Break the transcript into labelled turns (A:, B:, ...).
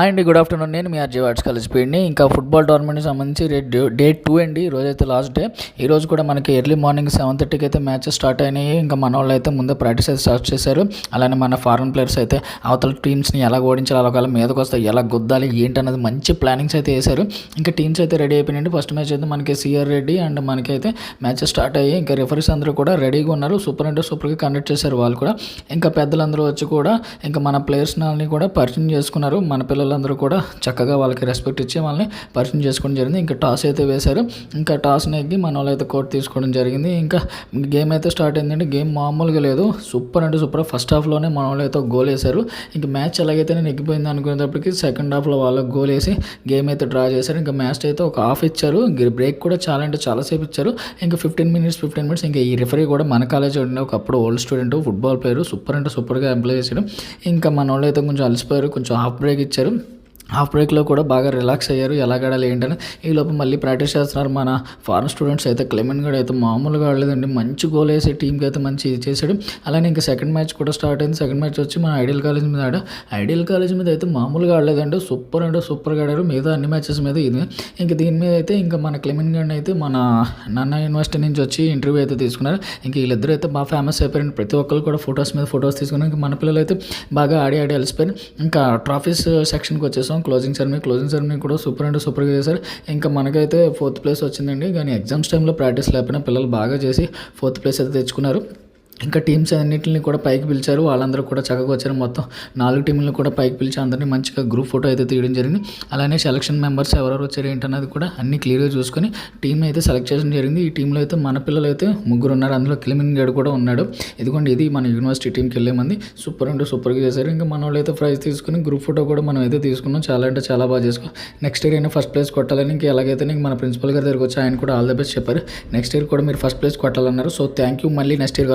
A: అండి good afternoon. నేను మీ RJ watts కలిసిపోయింది. ఇంకా ఫుట్బాల్ టోర్నమెంట్కి సంబంధించి డే 2 అండి. ఈరోజైతే లాస్ట్ డే. ఈరోజు కూడా మనకి ఎర్లీ మార్నింగ్ 7:30కి అయితే మ్యాచెస్ స్టార్ట్ అయినాయి. ఇంకా మన వాళ్ళు అయితే ముందే ప్రాక్టీస్ అయితే స్టార్ట్ చేశారు. అలానే మన ఫారెన్ ప్లేయర్స్ అయితే అవతల టీమ్స్ని ఎలా ఓడించాలి, అలా మీదకి వస్తే ఎలా గుద్దాలి ఏంటనేది మంచి ప్లానింగ్స్ అయితే వేశారు. ఇంకా టీమ్స్ అయితే రెడీ అయిపోయినాయండి. ఫస్ట్ మ్యాచ్ అయితే మనకి సిఆర్ రెడ్డి అండ్ మనకైతే మ్యాచెస్ స్టార్ట్ అయ్యాయి. ఇంకా రిఫరీస్ అందరూ కూడా రెడీగా ఉన్నారు. సూపర్ అంటే సూపర్గా కండక్ట్ చేశారు వాళ్ళు కూడా. ఇంకా పెద్దలందరూ వచ్చి కూడా ఇంకా మన ప్లేయర్స్ని కూడా పరిచయం చేసుకున్నారు. మన పిల్లలందరూ కూడా చక్కగా వాళ్ళకి రెస్పెక్ట్ ఇచ్చి వాళ్ళని పరిచయం చేసుకోవడం జరిగింది. ఇంకా టాస్ అయితే వేశారు. ఇంకా టాస్ నెగ్గి మన వాళ్ళు అయితే కోర్టు తీసుకోవడం జరిగింది. ఇంకా గేమ్ అయితే స్టార్ట్ అయిందండి. గేమ్ మామూలుగా లేదు, సూపర్ అంటే సూపర్. ఫస్ట్ హాఫ్లోనే మన వాళ్ళు అయితే గోల్ వేశారు. ఇంకా మ్యాచ్ ఎలాగైతే నెగ్గిపోయింది అనుకునేటప్పటికి సెకండ్ హాఫ్లో వాళ్ళకి గోల్ వేసి గేమ్ అయితే డ్రా చేశారు. ఇంకా మ్యాచ్ అయితే ఒక హాఫ్ ఇచ్చారు. బ్రేక్ కూడా చాలా అంటే చాలాసేపు ఇచ్చారు. ఇంకా 15 మినిట్స్ ఇంకా ఈ రిఫరీ కూడా మన కాలేజ్ ఉండే ఒకప్పుడు old student football player super అంటే సూపర్గా ఎంప్లాయ్ చేశాడు. ఇంకా మన వాళ్ళు అయితే కొంచెం అలసిపోయారు, కొంచెం హాఫ్ బ్రేక్ ఇచ్చారు. హాఫ్ బ్రేక్లో కూడా బాగా రిలాక్స్ అయ్యారు, ఎలా ఆడాలి ఏంటని. ఈలోపు మళ్ళీ ప్రాక్టీస్ చేస్తున్నారు మన ఫారెన్ స్టూడెంట్స్ అయితే. క్లెమెన్ గడ్ అయితే మామూలుగా ఆడలేదండి, మంచి గోల్ వేసి టీంకి అయితే మంచి ఇది చేశాడు. అలానే ఇంకా సెకండ్ మ్యాచ్ కూడా స్టార్ట్ అయింది. సెకండ్ మ్యాచ్ వచ్చి మన ఐడియల్ కాలేజ్ మీద ఐడియల్ కాలేజ్ మీద అయితే మామూలుగా ఆడలేదండి, సూపర్ అంటే సూపర్గా ఆడారు. మిగతా అన్ని మ్యాచెస్ మీద ఇది. ఇంకా దీని మీద అయితే ఇంకా మన క్లెమెన్ గడ్ అయితే మన నాన్న యూనివర్సిటీ నుంచి వచ్చి ఇంటర్వ్యూ అయితే తీసుకున్నారు. ఇంకా వీళ్ళిద్దరూ అయితే బాగా ఫేమస్ అయిపోయారు. ప్రతి ఒక్కరు కూడా ఫొటోస్ మీద ఫొటోస్ తీసుకున్నారు. ఇంకా మన పిల్లలు అయితే బాగా ఆడి అలసిపోయారు. ఇంకా ట్రాఫీస్ సెక్షన్కి వచ్చేసాం. క్లోజింగ్ సెరమనీ కూడా సూపర్ అంటే సూపర్గా చేశారు. ఇంకా మనకైతే 4th ప్లేస్ వచ్చిందండి. కానీ ఎగ్జామ్స్ టైంలో ప్రాక్టీస్ లేకపోయినా పిల్లలు బాగా చేసి 4th ప్లేస్ అయితే తెచ్చుకున్నారు. ఇంకా టీమ్స్ అన్నింటిని కూడా పైకి పిలిచారు. వాళ్ళందరూ కూడా చక్కగా వచ్చారు. మొత్తం 4 టీంలను కూడా పైకి పిలిచి అందరినీ మంచిగా గ్రూప్ ఫోటో అయితే తీయడం జరిగింది. అలానే సెలక్షన్ మెంబర్స్ ఎవరెవరు వచ్చారు ఏంటన్నది కూడా అన్ని క్లియర్గా చూసుకొని టీం అయితే సెలెక్ట్ చేయడం జరిగింది. ఈ టీంలో అయితే మన పిల్లలు అయితే 3 ఉన్నారు. అందులో క్లెమెన్ గడ్ కూడా ఉన్నాడు. ఇదిగోండి, ఇది మన యూనివర్సిటీ టీంకి వెళ్ళే మంది సూపర్ అంటే సూపర్గా చేశారు. ఇంకా మన వాళ్ళు అయితే ప్రైజ్ తీసుకుని గ్రూప్ ఫోటో కూడా మనం అయితే తీసుకున్నాం. చాలా అంటే చాలా బాగా చేసుకో. నెక్స్ట్ ఇయర్ అయినా ఫస్ట్ ప్లేస్ కొట్టాలని ఇంకా ఎలాగైతే మన ప్రిన్సిపల్ గారి దగ్గరికి వచ్చి ఆయన కూడా ఆల్ ద బెస్ట్ చెప్పారు. నెక్స్ట్ ఇయర్ కూడా మీరు ఫస్ట్ ప్లేస్ కొట్టాలన్నారు. So thank you. మళ్ళీ నెక్స్ట్ ఇయర్